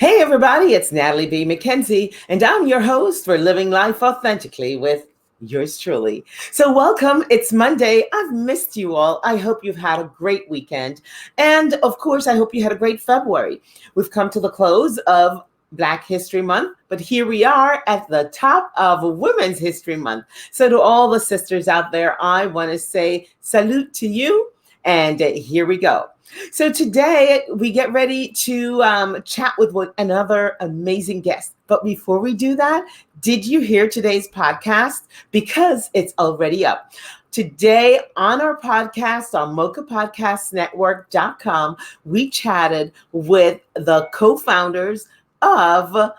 Hey, everybody, it's Natalie B. McKenzie, and I'm your host for Living Life Authentically with yours truly. So, welcome. It's Monday. I've missed you all. I hope you've had a great weekend. And of course, I hope you had a great February. We've come to the close of Black History Month, but here we are at the top of Women's History Month. So, to all the sisters out there, I want to say salute to you. And here we go. So today we get ready to chat with another amazing guest. But before we do that, did you hear today's podcast? Because it's already up. Today on our podcast on mochapodcastnetwork.com, we chatted with the co-founders of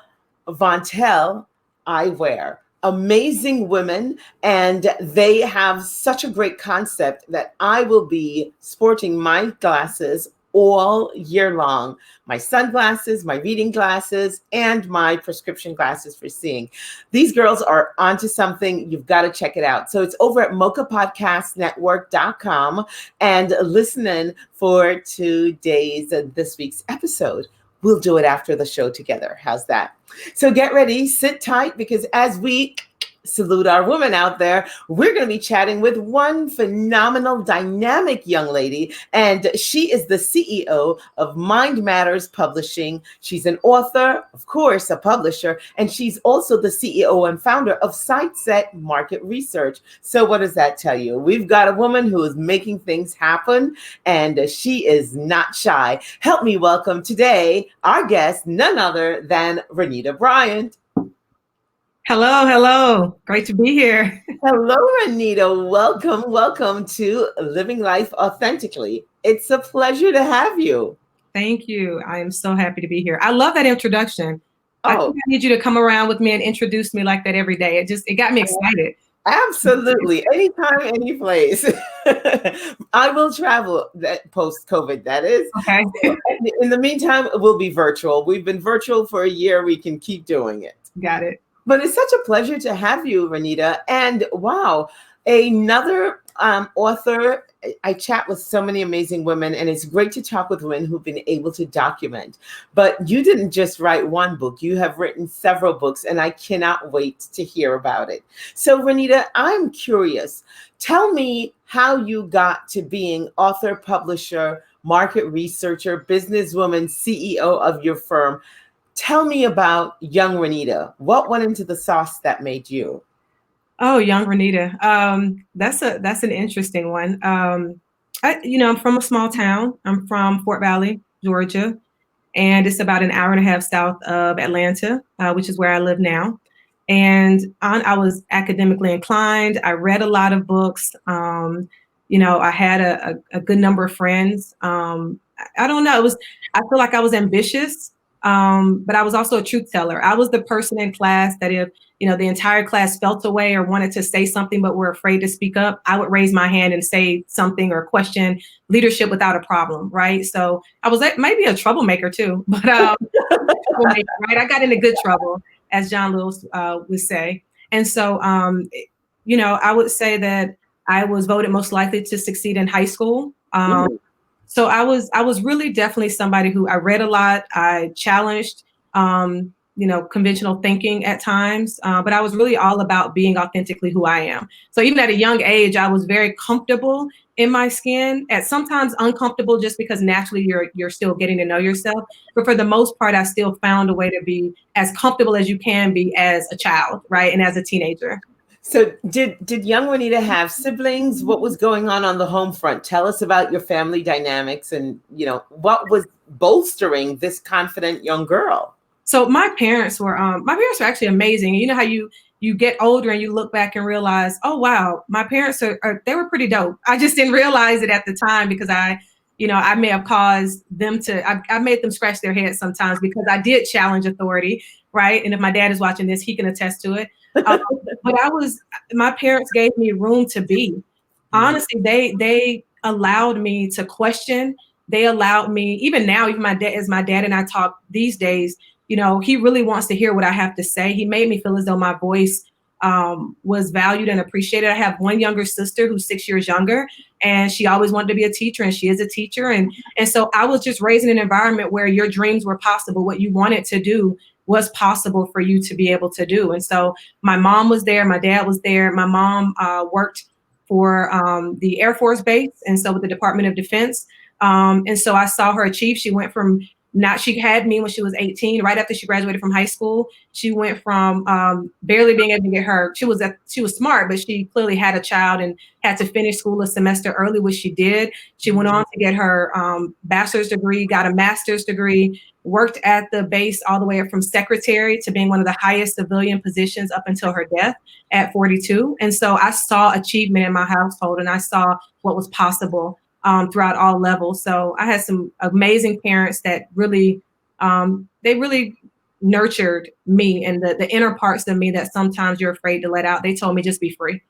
Vontel Eyewear. Amazing women, and they have such a great concept that I will be sporting my glasses all year long. My sunglasses, my reading glasses, and my prescription glasses for seeing. These girls are onto something. You've got to check it out. So it's over at mochapodcastnetwork.com and listen in for this week's episode. We'll do it after the show together. How's that? So get ready, sit tight, because as we salute our women out there, we're going to be chatting with one phenomenal, dynamic young lady, and she is the CEO of Mind Matters Publishing. She's an author, of course, a publisher, and she's also the CEO and founder of SiteSet Market Research. So what does that tell you? We've got a woman who is making things happen, and she is not shy. Help me welcome today our guest, none other than Renita Bryant. Hello. Great to be here. Hello, Renita. Welcome to Living Life Authentically. It's a pleasure to have you. Thank you. I am so happy to be here. I love that introduction. I think Oh, I need you to come around with me and introduce me like that every day. It got me excited. absolutely. Anytime, any place. I will travel post-COVID, that is. Okay. In the meantime, we'll be virtual. We've been virtual for a year. We can keep doing it. Got it. But it's such a pleasure to have you, Renita. And wow, another author. I chat with so many amazing women, and it's great to talk with women who've been able to document. But you didn't just write one book. You have written several books, and I cannot wait to hear about it. So, Renita, I'm curious. Tell me how you got to being author, publisher, market researcher, businesswoman, CEO of your firm. Tell me about young Renita. What went into the sauce that made you? Oh, young Renita. That's an interesting one. I'm from a small town. I'm from Fort Valley, Georgia, and it's about an hour and a half south of Atlanta, which is where I live now. And I was academically inclined. I read a lot of books. I had a good number of friends. I don't know. I feel like I was ambitious. But I was also a truth teller. I was the person in class that if, the entire class felt away or wanted to say something, but were afraid to speak up, I would raise my hand and say something or question leadership without a problem. Right. So I was maybe a troublemaker too, but right. I got into good trouble, as John Lewis would say. And so, I would say that I was voted most likely to succeed in high school. So I was really definitely somebody who I read a lot. I challenged, conventional thinking at times, but I was really all about being authentically who I am. So even at a young age, I was very comfortable in my skin, at sometimes uncomfortable just because naturally you're still getting to know yourself. But for the most part, I still found a way to be as comfortable as you can be as a child, right? And as a teenager. So did young Renita have siblings? What was going on the home front? Tell us about your family dynamics and, what was bolstering this confident young girl? So my parents were actually amazing. You know how you get older and you look back and realize, oh, wow, my parents they were pretty dope. I just didn't realize it at the time because I may have caused them I made them scratch their heads sometimes because I did challenge authority, right? And if my dad is watching this, he can attest to it. But my parents gave me room to be. Honestly, they allowed me to question. They allowed me, even now, even my dad and I talk these days, he really wants to hear what I have to say. He made me feel as though my voice was valued and appreciated. I have one younger sister who's 6 years younger, and she always wanted to be a teacher, and she is a teacher. And so I was just raised in an environment where your dreams were possible. What you wanted to do was possible for you to be able to do. And so my mom was there, my dad was there. My mom worked for the Air Force Base, and so with the Department of Defense. And so I saw her achieve. She went from she had me when she was 18, right after she graduated from high school. She went from barely being able to get her, she was smart, but she clearly had a child and had to finish school a semester early, which she did. She went on to get her bachelor's degree, got a master's degree, worked at the base all the way up from secretary to being one of the highest civilian positions up until her death at 42. And so I saw achievement in my household, and I saw what was possible throughout all levels. So I had some amazing parents that really, they really nurtured me and the inner parts of me that sometimes you're afraid to let out. They told me just be free.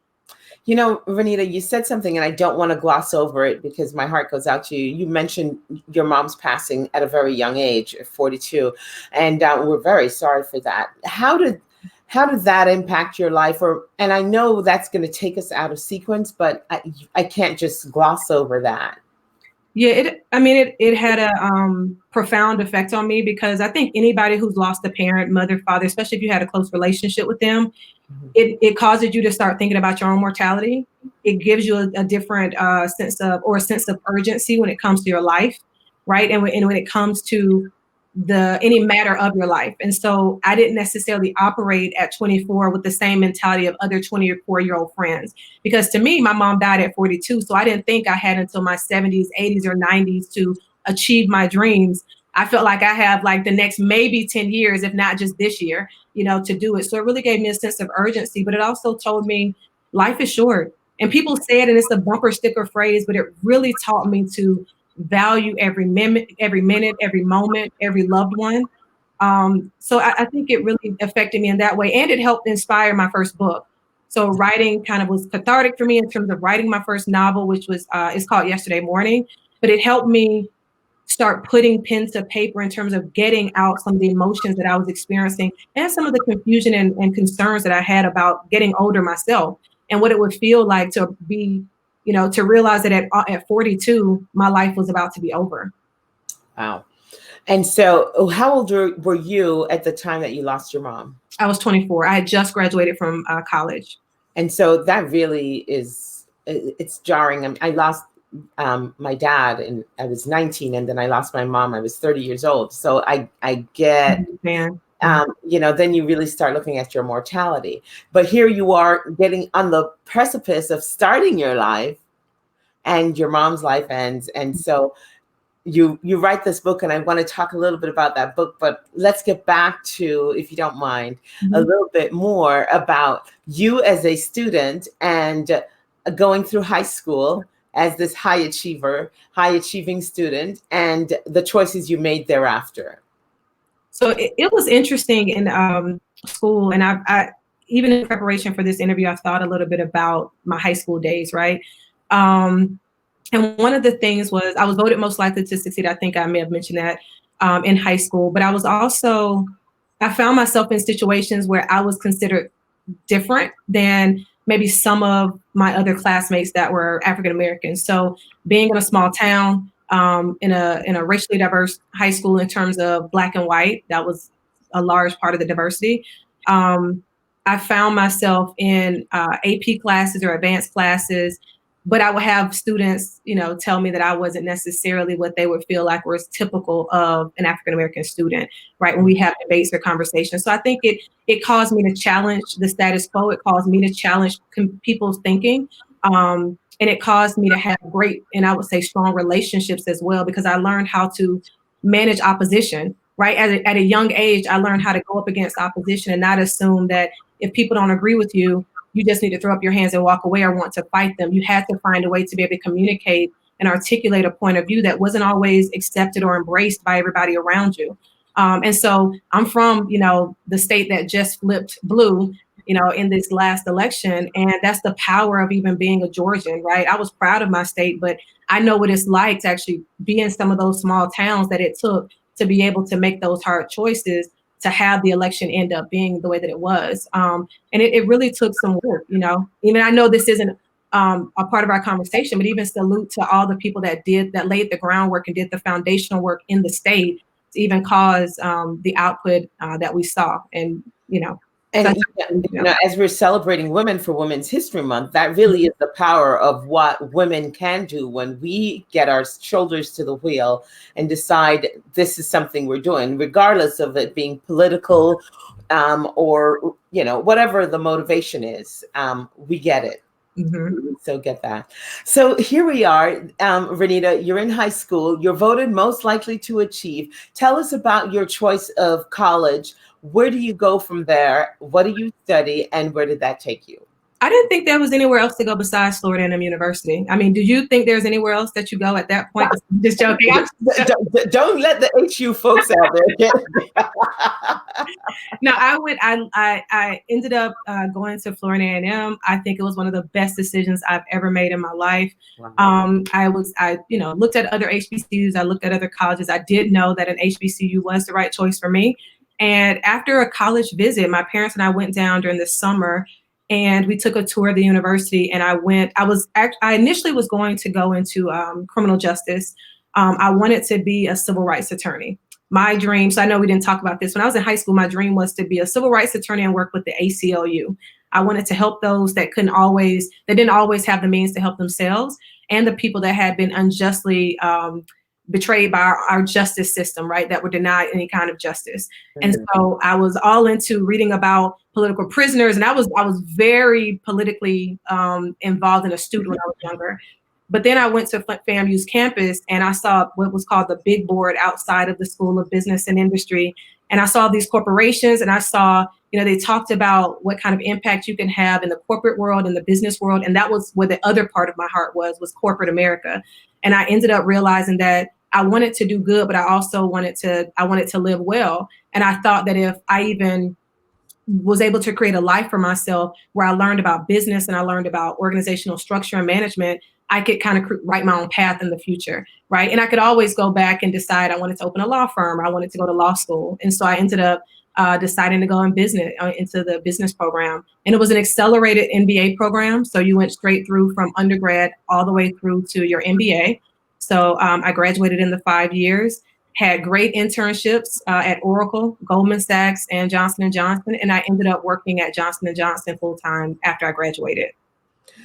You know, Renita, you said something, and I don't want to gloss over it because my heart goes out to you. You mentioned your mom's passing at a very young age, at 42, and we're very sorry for that. How did that impact your life? And I know that's going to take us out of sequence, but I can't just gloss over that. Yeah, it had a profound effect on me, because I think anybody who's lost a parent, mother, father, especially if you had a close relationship with them, it causes you to start thinking about your own mortality. It gives you a different sense of urgency when it comes to your life, right? And when it comes to any matter of your life. And so I didn't necessarily operate at 24 with the same mentality of other 24-year-old friends, because to me, my mom died at 42. So I didn't think I had until my 70s, 80s, or 90s to achieve my dreams. I felt like I have like the next maybe 10 years, if not just this year, to do it. So it really gave me a sense of urgency, but it also told me life is short. And people say it, and it's a bumper sticker phrase, but it really taught me to value every minute, every moment, every loved one. So I think it really affected me in that way. And it helped inspire my first book. So writing kind of was cathartic for me in terms of writing my first novel, which was, it's called Yesterday Morning, but it helped me start putting pen to paper in terms of getting out some of the emotions that I was experiencing and some of the confusion and concerns that I had about getting older myself, and what it would feel like to be, to realize that at 42, my life was about to be over. Wow. And so how old were you at the time that you lost your mom? I was 24. I had just graduated from college. And so that really it's jarring. I lost my dad, and I was 19, and then I lost my mom. I was 30 years old. So I get, then you really start looking at your mortality. But here you are getting on the precipice of starting your life, and your mom's life ends. And so you write this book, and I want to talk a little bit about that book, but let's get back to, if you don't mind, a little bit more about you as a student and going through high school as this high achieving student, and the choices you made thereafter. So it was interesting in school, and I even in preparation for this interview, I thought a little bit about my high school days, right? And one of the things was I was voted most likely to succeed. I think I may have mentioned that in high school, but I found myself in situations where I was considered different than maybe some of my other classmates that were African American. So being in a small town, in a racially diverse high school in terms of Black and white, that was a large part of the diversity. I found myself in AP classes or advanced classes, but I would have students, tell me that I wasn't necessarily what they would feel like was typical of an African American student, right? When we have debates or conversations. So I think it caused me to challenge the status quo. It caused me to challenge people's thinking. And it caused me to have great, and I would say strong relationships as well, because I learned how to manage opposition, right? At a young age, I learned how to go up against opposition and not assume that if people don't agree with you, you just need to throw up your hands and walk away or want to fight them. You had to find a way to be able to communicate and articulate a point of view that wasn't always accepted or embraced by everybody around you. And so I'm from, the state that just flipped blue, in this last election. And that's the power of even being a Georgian, right? I was proud of my state, but I know what it's like to actually be in some of those small towns that it took to be able to make those hard choices, to have the election end up being the way that it was. And it really took some work, you know. Even I know this isn't a part of our conversation, but even salute to all the people that laid the groundwork and did the foundational work in the state to even cause the output that we saw. And, you know. And as we're celebrating Women for Women's History Month, that really is the power of what women can do when we get our shoulders to the wheel and decide this is something we're doing, regardless of it being political or, you know, whatever the motivation is. We get it. Mm-hmm. So get that. So here we are, Renita, you're in high school. You're voted most likely to achieve. Tell us about your choice of college. Where do you go from there? What do you study? And where did that take you? I didn't think there was anywhere else to go besides Florida A&M University. I mean, do you think there's anywhere else that you go at that point? Just joking. Don't let the HU folks out there. No, I ended up going to Florida A&M. I think it was one of the best decisions I've ever made in my life. Wow. I looked at other HBCUs. I looked at other colleges. I did know that an HBCU was the right choice for me. And after a college visit, my parents and I went down during the summer and we took a tour of the university. And I initially was going to go into criminal justice. I wanted to be a civil rights attorney. My dream, so I know we didn't talk about this. When I was in high school, my dream was to be a civil rights attorney and work with the ACLU. I wanted to help those that didn't always have the means to help themselves, and the people that had been unjustly betrayed by our justice system, right? That were denied any kind of justice. Mm-hmm. And so I was all into reading about political prisoners, and I was very politically involved and astute when I was younger. But then I went to FAMU's campus and I saw what was called the big board outside of the School of Business and Industry. And I saw these corporations and I saw, they talked about what kind of impact you can have in the corporate world and the business world. And that was where the other part of my heart was corporate America. And I ended up realizing that I wanted to do good, but I also wanted to live well. And I thought that if I even was able to create a life for myself where I learned about business and I learned about organizational structure and management, I could kind of write my own path in the future, right? And I could always go back and decide I wanted to open a law firm, or I wanted to go to law school. And so I ended up deciding to go into the business program. And it was an accelerated MBA program. So you went straight through from undergrad all the way through to your MBA. So I graduated in the 5 years, had great internships at Oracle, Goldman Sachs, and Johnson & Johnson. And I ended up working at Johnson & Johnson full-time after I graduated.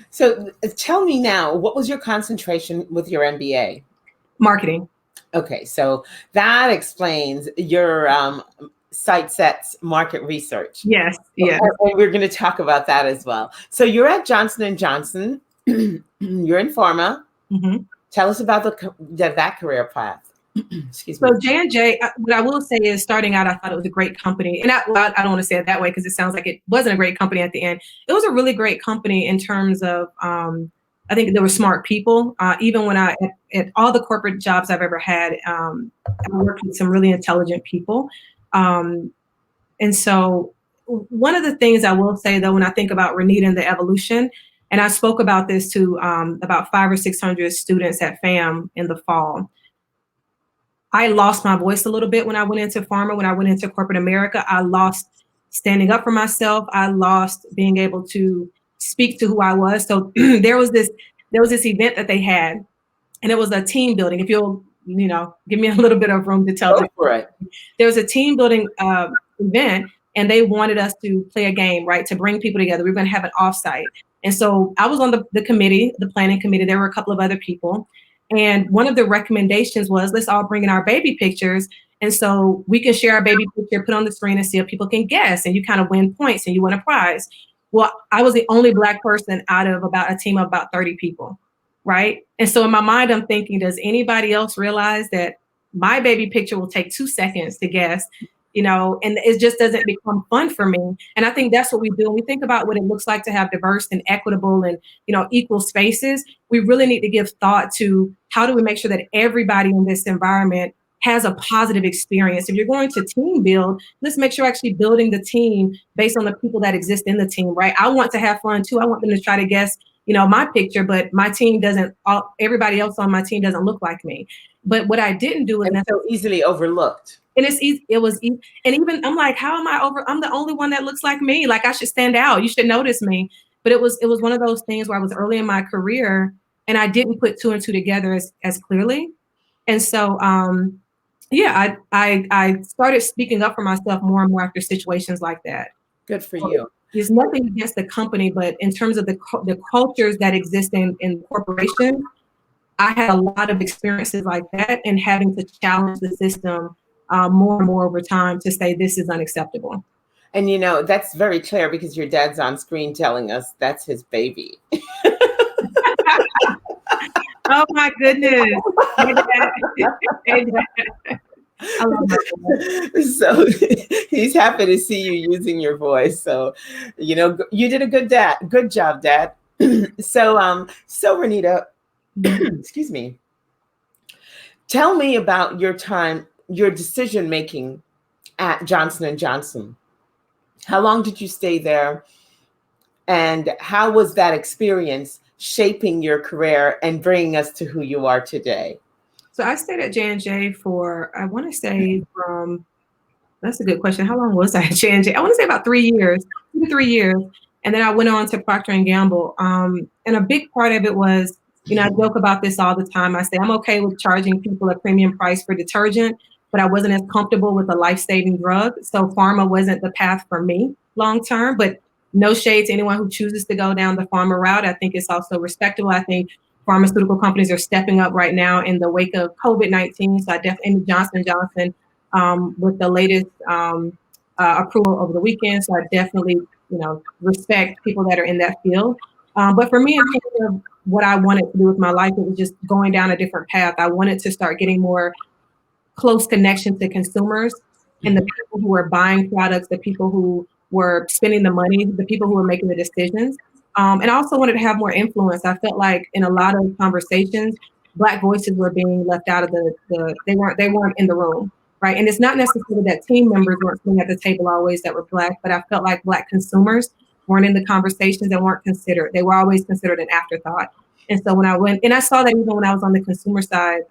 So tell me now, what was your concentration with your MBA? Marketing. Okay, so that explains your site sets market research. Yes, yes. And we're going to talk about that as well. So you're at Johnson & Johnson. You're in pharma. Mm-hmm. Tell us about that career path. Excuse me. So J&J, what I will say is, starting out, I thought it was a great company. And I don't want to say it that way because it sounds like it wasn't a great company at the end. It was a really great company in terms of, I think there were smart people. Even when at all the corporate jobs I've ever had, I worked with some really intelligent people. And so one of the things I will say, though, when I think about Renita and the evolution, and I spoke about this to about 500 or 600 students at FAM in the fall, I lost my voice a little bit when I went into pharma, when I went into corporate America. I lost standing up for myself. I lost being able to speak to who I was. So there was this event that they had, and it was a team building. If you'll, give me a little bit of room to tell you. Right. There was a team building event, and they wanted us to play a game, right, to bring people together. We were going to have an offsite. And so I was on the committee, the planning committee. There were a couple of other people. And one of the recommendations was, let's all bring in our baby pictures. And so we can share our baby picture, put on the screen and see if people can guess. And you kind of win points and you win a prize. Well, I was the only Black person out of about a team of about 30 people, right? And so in my mind, I'm thinking, does anybody else realize that my baby picture will take 2 seconds to guess? And it just doesn't become fun for me. And I think that's what we do. When we think about what it looks like to have diverse and equitable and, equal spaces, we really need to give thought to how do we make sure that everybody in this environment has a positive experience. If you're going to team build, let's make sure we're actually building the team based on the people that exist in the team, right? I want to have fun too. I want them to try to guess my picture, but my team doesn't, everybody else on my team doesn't look like me. But what I didn't do was And so easily overlooked. and it's easy. It was easy. And even I'm like, how am I over? I'm the only one that looks like me. Like I should stand out. You should notice me. But it was one of those things where I was early in my career and I didn't put two and two together as clearly. And so yeah, I started speaking up for myself more and more after situations like that. Good for you. There's nothing against the company, but in terms of the cultures that exist in corporations, I had a lot of experiences like that and having to challenge the system more and more over time to say this is unacceptable. And that's very clear because your dad's on screen telling us that's his baby. Oh my goodness. I love that. So he's happy to see you using your voice. So, you did a good job, Dad. So Renita, excuse me. Tell me about your decision making at Johnson & Johnson. How long did you stay there? And how was that experience shaping your career and bringing us to who you are today? So I stayed at J&J for, I want to say that's a good question. How long was I at J&J? I want to say about 3 years, 2 to 3 years. And then I went on to Procter & Gamble. And a big part of it was, I joke about this all the time. I say I'm okay with charging people a premium price for detergent, but I wasn't as comfortable with a life-saving drug. So pharma wasn't the path for me long-term, but no shade to anyone who chooses to go down the pharma route. I think it's also respectable. I think pharmaceutical companies are stepping up right now in the wake of COVID-19. So I definitely Johnson & Johnson with the latest approval over the weekend. So I definitely, respect people that are in that field. But for me, in terms of what I wanted to do with my life, it was just going down a different path. I wanted to start getting more close connection to consumers and the people who were buying products, the people who were spending the money, the people who were making the decisions. And I also wanted to have more influence. I felt like in a lot of conversations, Black voices were being left out of they weren't in the room, right? And it's not necessarily that team members weren't sitting at the table always that were Black, but I felt like Black consumers weren't in the conversations and weren't considered. They were always considered an afterthought. And so when I went, and I saw that even when I was on the consumer side,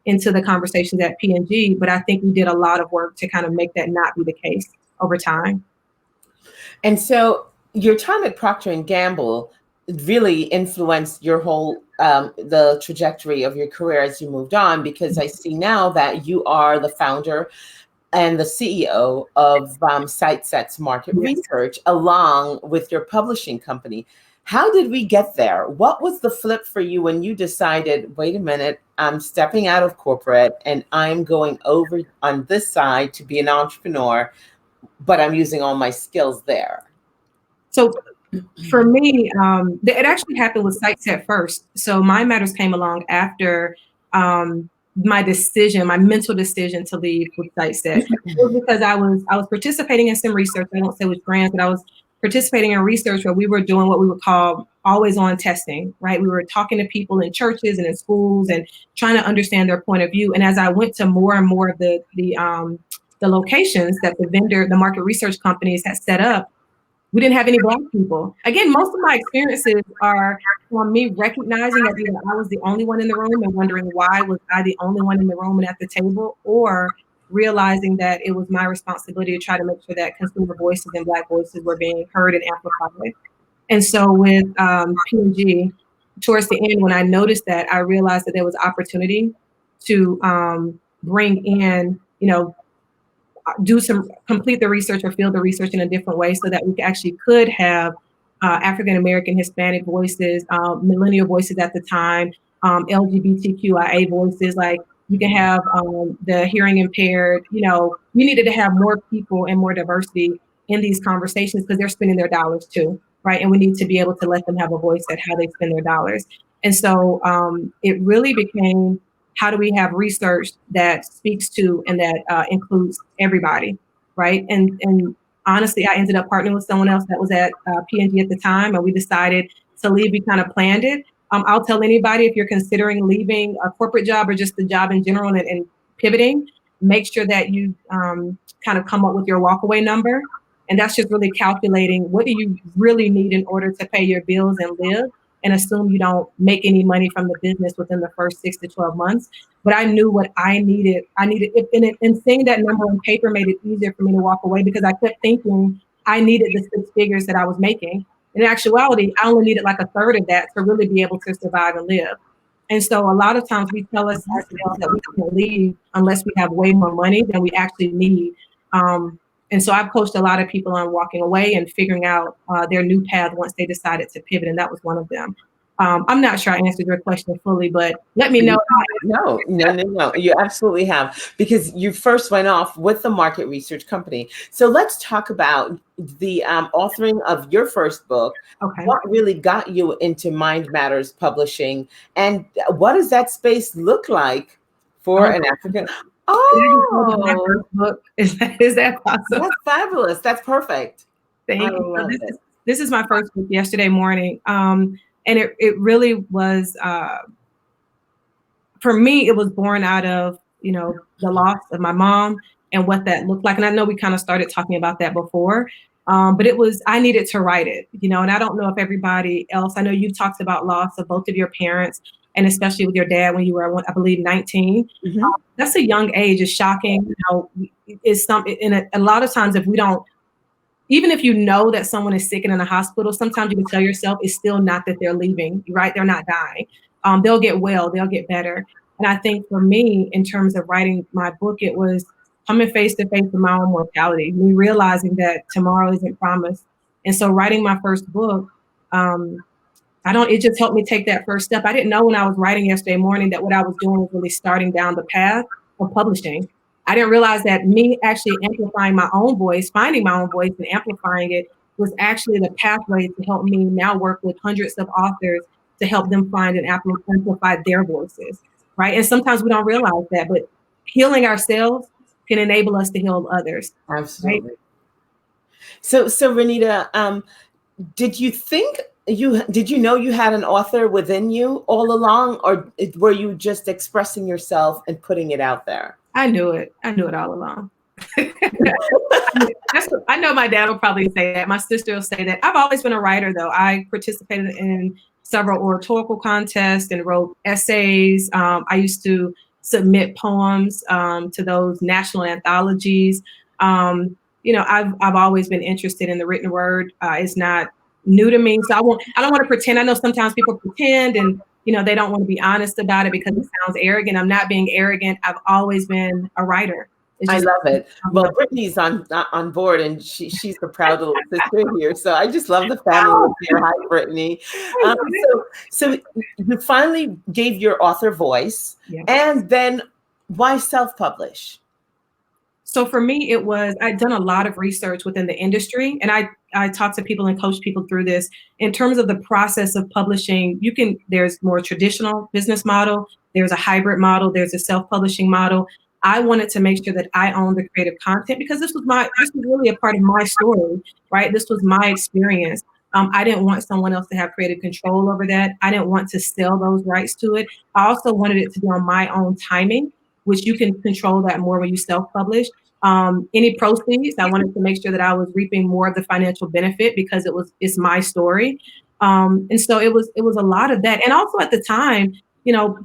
into the conversations at P&G, but I think we did a lot of work to kind of make that not be the case over time. And so your time at Procter & Gamble really influenced your whole, the trajectory of your career as you moved on, because I see now that you are the founder and the CEO of SiteSets Market Research, along with your publishing company. How did we get there? What was the flip for you when you decided, wait a minute, I'm stepping out of corporate and I'm going over on this side to be an entrepreneur, but I'm using all my skills there? So for me, it actually happened with SiteSet first. So Mind Matters came along after my mental decision to leave with SiteSet. It was because I was participating in some research. I won't say which brands, but I was participating in research where we were doing what we would call always on testing, right? We were talking to people in churches and in schools and trying to understand their point of view. And as I went to more and more of the locations that the market research companies had set up, we didn't have any Black people. Again, most of my experiences are from me recognizing that either I was the only one in the room and wondering why was I the only one in the room and at the table, or realizing that it was my responsibility to try to make sure that consumer voices and Black voices were being heard and amplified. And so with P&G, towards the end, when I noticed that, I realized that there was opportunity to bring in, complete the research or field the research in a different way so that we actually could have African-American, Hispanic voices, millennial voices at the time, LGBTQIA voices, like you can have the hearing impaired, we needed to have more people and more diversity in these conversations because they're spending their dollars too, right? And we need to be able to let them have a voice at how they spend their dollars. And so it really became, how do we have research that speaks to and that includes everybody, right? And honestly, I ended up partnering with someone else that was at P&G at the time, and we decided to leave. We kind of planned it. I'll tell anybody, if you're considering leaving a corporate job or just the job in general and pivoting, make sure that you kind of come up with your walkaway number. And that's just really calculating what do you really need in order to pay your bills and live. and assume you don't make any money from the business within the first 6 to 12 months. But I knew what I needed. And seeing that number on paper made it easier for me to walk away, because I kept thinking I needed the 6 figures that I was making. In actuality, I only needed like a third of that to really be able to survive and live. And so a lot of times we tell ourselves that we can't leave unless we have way more money than we actually need. And so I've coached a lot of people on walking away and figuring out their new path once they decided to pivot. And that was one of them. I'm not sure I answered your question fully, but let me know. No. You absolutely have, because you first went off with the market research company. So let's talk about the authoring of your first book. Okay. What really got you into Mind Matters Publishing, and what does that space look like for an African? My first book. Is that possible? That's fabulous. That's perfect. Thank you. So this is my first book yesterday morning. And it really was, for me, it was born out of, the loss of my mom and what that looked like. And I know we kind of started talking about that before, but I needed to write it, and I don't know if everybody else, I know you talked about loss of both of your parents, and especially with your dad when you were, I believe, 19. Mm-hmm. That's a young age. It's shocking. A lot of times if we don't, even if you know that someone is sick and in a hospital, sometimes you can tell yourself it's still not that they're leaving, right? They're not dying. They'll get well, they'll get better. And I think for me, in terms of writing my book, it was coming face to face with my own mortality, me realizing that tomorrow isn't promised. And so writing my first book, it just helped me take that first step. I didn't know when I was writing yesterday morning that what I was doing was really starting down the path of publishing. I didn't realize that me actually amplifying my own voice, finding my own voice and amplifying it, was actually the pathway to help me now work with hundreds of authors to help them find and amplify their voices, right? And sometimes we don't realize that, but healing ourselves can enable us to heal others. Absolutely. Right? So Renita, did you know you had an author within you all along, or were you just expressing yourself and putting it out there? I knew it all along. I know my dad will probably say that. My sister will say that. I've always been a writer, though. I participated in several oratorical contests and wrote essays. I used to submit poems to those national anthologies. I've always been interested in the written word. It's not new to me, so I don't want to pretend. I know sometimes people pretend and they don't want to be honest about it because it sounds arrogant. I'm not being arrogant. I've always been a writer. I love it. Well, Brittany's on board, and she's the proud little sister here. So I just love the family here. Hi, Brittany. So you finally gave your author voice, and then why self-publish? So for me, I'd done a lot of research within the industry, and I talked to people and coached people through this. In terms of the process of publishing, there's more traditional business model, there's a hybrid model, there's a self-publishing model. I wanted to make sure that I owned the creative content because this was really a part of my story, right? This was my experience. I didn't want someone else to have creative control over that. I didn't want to sell those rights to it. I also wanted it to be on my own timing, which you can control that more when you self-publish. Any proceeds, I wanted to make sure that I was reaping more of the financial benefit because it's my story. And so it was a lot of that. And also at the time,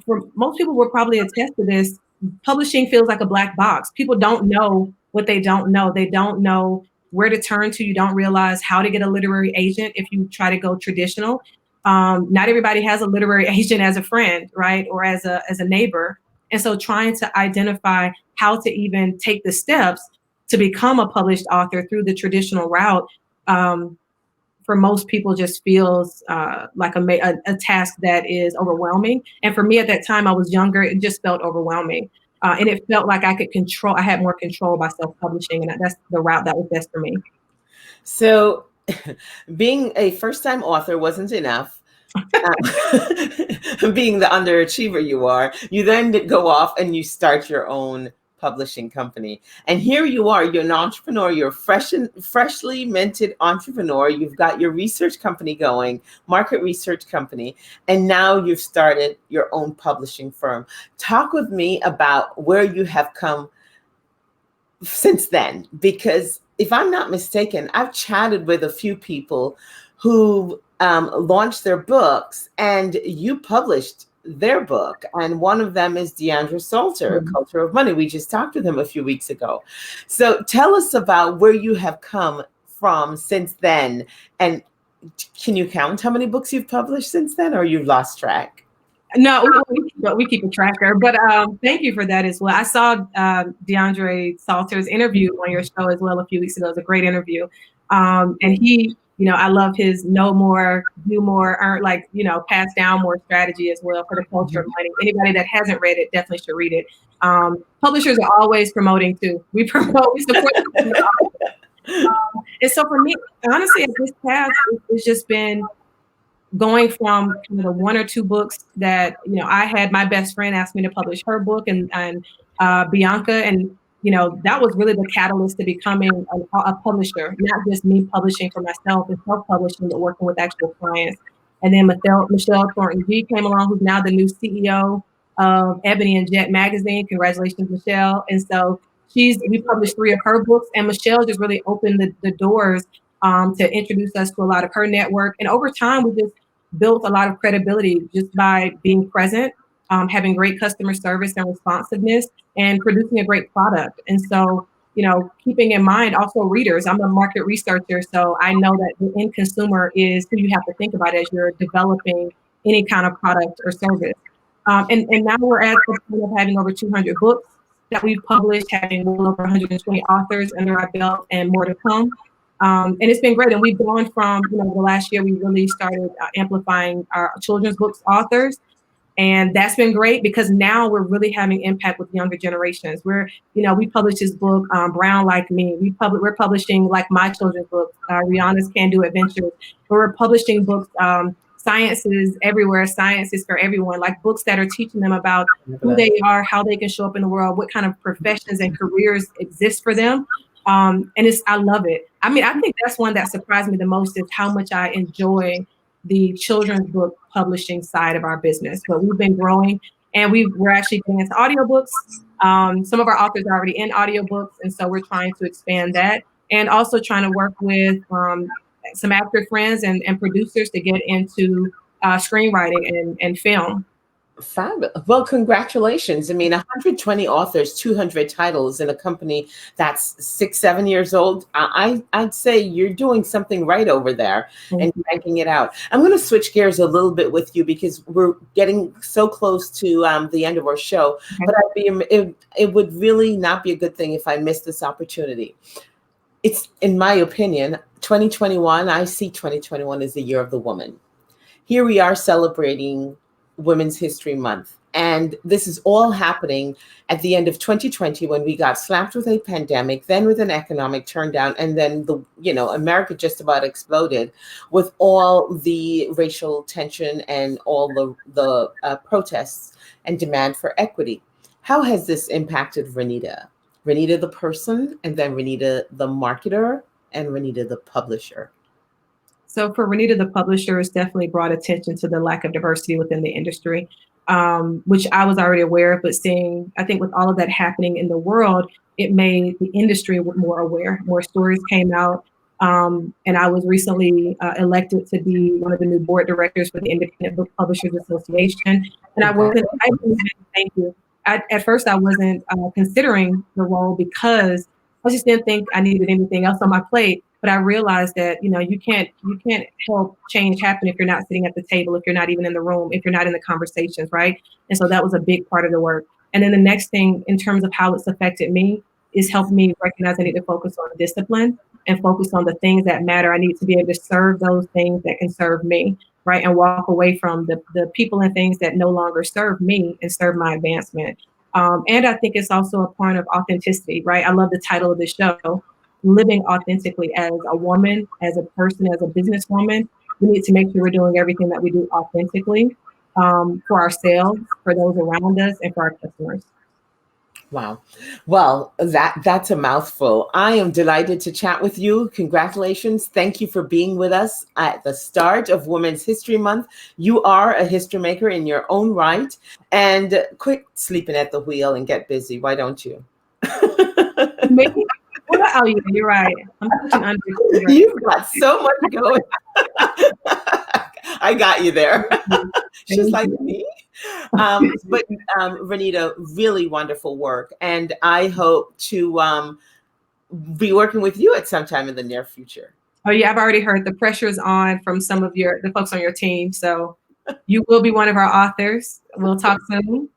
for most people will probably attest to this, publishing feels like a black box. People don't know what they don't know. They don't know where to turn to. You don't realize how to get a literary agent if you try to go traditional. Not everybody has a literary agent as a friend, right? Or as a neighbor. And so trying to identify how to even take the steps to become a published author through the traditional route, for most people just feels like a task that is overwhelming. And for me at that time, I was younger, it just felt overwhelming. And it felt like I had more control by self-publishing, and that's the route that was best for me. So being a first-time author wasn't enough. Being the underachiever you are, you then go off and you start your own publishing company. And here you are, you're an entrepreneur, you're a freshly minted entrepreneur. You've got your research company going, market research company, and now you've started your own publishing firm. Talk with me about where you have come since then, because if I'm not mistaken, I've chatted with a few people who launched their books, and you published their book. And one of them is Deandra Salter, Culture of Money. We just talked with him a few weeks ago. So tell us about where you have come from since then. And can you count how many books you've published since then, or you've lost track? No, we keep a tracker, but thank you for that as well. I saw Deandra Salter's interview on your show as well a few weeks ago. It was a great interview. And he, I love his know more, do more, earn, pass down more strategy as well for the culture of money. Anybody that hasn't read it definitely should read it. Publishers are always promoting too. We support. And so for me, honestly, at this path, it's just been going from the one or two books that, I had my best friend ask me to publish her book and Bianca. And, that was really the catalyst to becoming a publisher, not just me publishing for myself and self-publishing, but working with actual clients. And then Michelle Thornton-G came along, who's now the new CEO of Ebony and Jet magazine. Congratulations, Michelle. And so we published 3 of her books, and Michelle just really opened the doors to introduce us to a lot of her network. And over time, we just built a lot of credibility just by being present, having great customer service and responsiveness, and producing a great product. And so, keeping in mind also readers. I'm a market researcher, so I know that the end consumer is who you have to think about as you're developing any kind of product or service. And now we're at the point of having over 200 books that we've published, having well over 120 authors under our belt, and more to come. And it's been great. And we've gone from, the last year we really started amplifying our children's books authors. And that's been great because now we're really having impact with younger generations. We published this book, Brown Like Me. We're publishing like my children's books, Rihanna's Can Do Adventures. We're publishing books, Science is Everywhere, Science is for Everyone, like books that are teaching them about who they are, how they can show up in the world, what kind of professions and careers exist for them. And I love it. I mean, I think that's one that surprised me the most is how much I enjoy the children's book publishing side of our business. But we've been growing, and we're actually getting into audiobooks. Some of our authors are already in audiobooks, and so we're trying to expand that, and also trying to work with some actor friends and producers to get into screenwriting and film. Fabulous. Well, congratulations. I mean, 120 authors, 200 titles in a company that's 6-7 years old. I'd say you're doing something right over there and cranking it out. I'm going to switch gears a little bit with you because we're getting so close to the end of our show. Okay. But it would really not be a good thing if I missed this opportunity. It's, in my opinion, 2021. I see 2021 as the year of the woman. Here we are celebrating Women's History Month. And this is all happening at the end of 2020 when we got slapped with a pandemic, then with an economic turndown, and then America just about exploded with all the racial tension and all the protests and demand for equity. How has this impacted Renita? Renita the person, and then Renita the marketer, and Renita the publisher? So for Renita the publisher, it's definitely brought attention to the lack of diversity within the industry, which I was already aware of, but I think with all of that happening in the world, it made the industry more aware. More stories came out, and I was recently elected to be one of the new board directors for the Independent Book Publishers Association. And thank you. At first, I wasn't considering the role because I just didn't think I needed anything else on my plate. But I realized that, you can't help change happen if you're not sitting at the table, if you're not even in the room, if you're not in the conversations, right? And so that was a big part of the work. And then the next thing in terms of how it's affected me is helping me recognize I need to focus on discipline and focus on the things that matter. I need to be able to serve those things that can serve me, right? And walk away from the people and things that no longer serve me and serve my advancement. And I think it's also a point of authenticity, right? I love the title of the show. Living authentically as a woman, as a person, as a businesswoman. We need to make sure we're doing everything that we do authentically for ourselves, for those around us, and for our customers. Wow. Well, that's a mouthful. I am delighted to chat with you. Congratulations. Thank you for being with us at the start of Women's History Month. You are a history maker in your own right. And quit sleeping at the wheel and get busy. Why don't you? Maybe. Oh, yeah, you're right. I'm such an You've got so much going. I got you there. She's Thank like you. me. But Renita, really wonderful work. And I hope to be working with you at some time in the near future. Oh yeah, I've already heard the pressure's on from some of the folks on your team. So you will be one of our authors. We'll talk soon.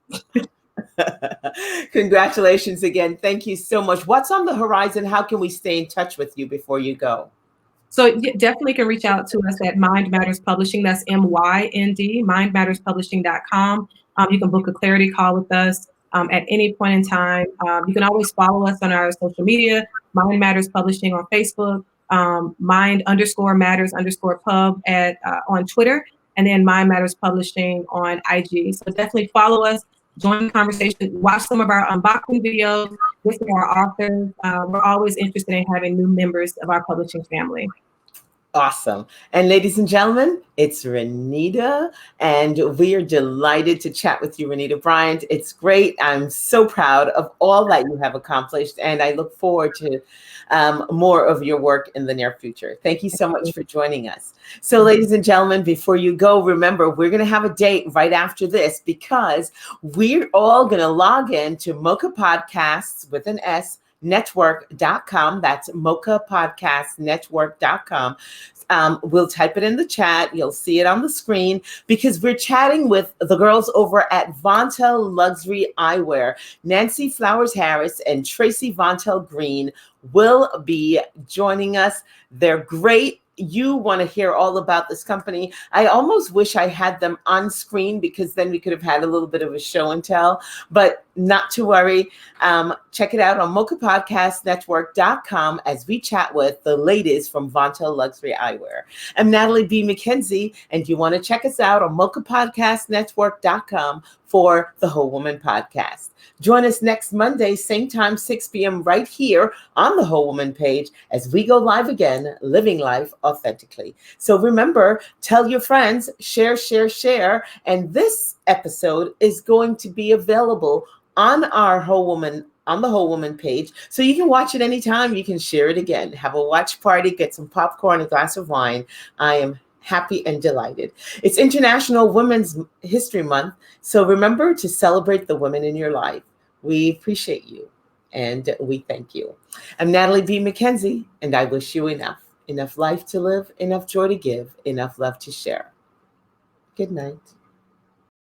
Congratulations again. Thank you so much. What's on the horizon? How can we stay in touch with you before you go? So you definitely can reach out to us at Mind Matters Publishing. That's MYND, mindmatterspublishing.com. You can book a clarity call with us at any point in time. You can always follow us on our social media, Mind Matters Publishing on Facebook, Mind_Matters_Pub on Twitter, and then Mind Matters Publishing on IG. So definitely follow us, join the conversation, watch some of our unboxing videos, listen to our authors. We're always interested in having new members of our publishing family. Awesome. And ladies and gentlemen, it's Renita, and we are delighted to chat with you, Renita Bryant. It's great. I'm so proud of all that you have accomplished, and I look forward to more of your work in the near future. Thank you so much for joining us. So ladies and gentlemen, before you go, remember, we're going to have a date right after this because we're all going to log in to Mocha Podcasts with an S, network.com. That's mochapodcastnetwork.com. We'll type it in the chat. You'll see it on the screen because we're chatting with the girls over at Vontel Luxury Eyewear. Nancy Flowers Harris and Tracy Vontel Green will be joining us. They're great. You want to hear all about this company. I almost wish I had them on screen because then we could have had a little bit of a show and tell, but not to worry. Check it out on mochapodcastnetwork.com as we chat with the ladies from Vontel Luxury Eyewear. I'm Natalie B. McKenzie, and you want to check us out on mochapodcastnetwork.com for the Whole Woman Podcast. Join us next Monday, same time, 6 p.m. right here on the Whole Woman page as we go live again, living life authentically. So remember, tell your friends, share, share, share. And this episode is going to be available on our Whole Woman, on the Whole Woman page. So you can watch it anytime. You can share it again. Have a watch party, get some popcorn, a glass of wine. I am happy and delighted. It's International Women's History Month. So remember to celebrate the women in your life. We appreciate you and we thank you. I'm Natalie B. McKenzie, and I wish you enough life to live, enough joy to give, enough love to share. Good night.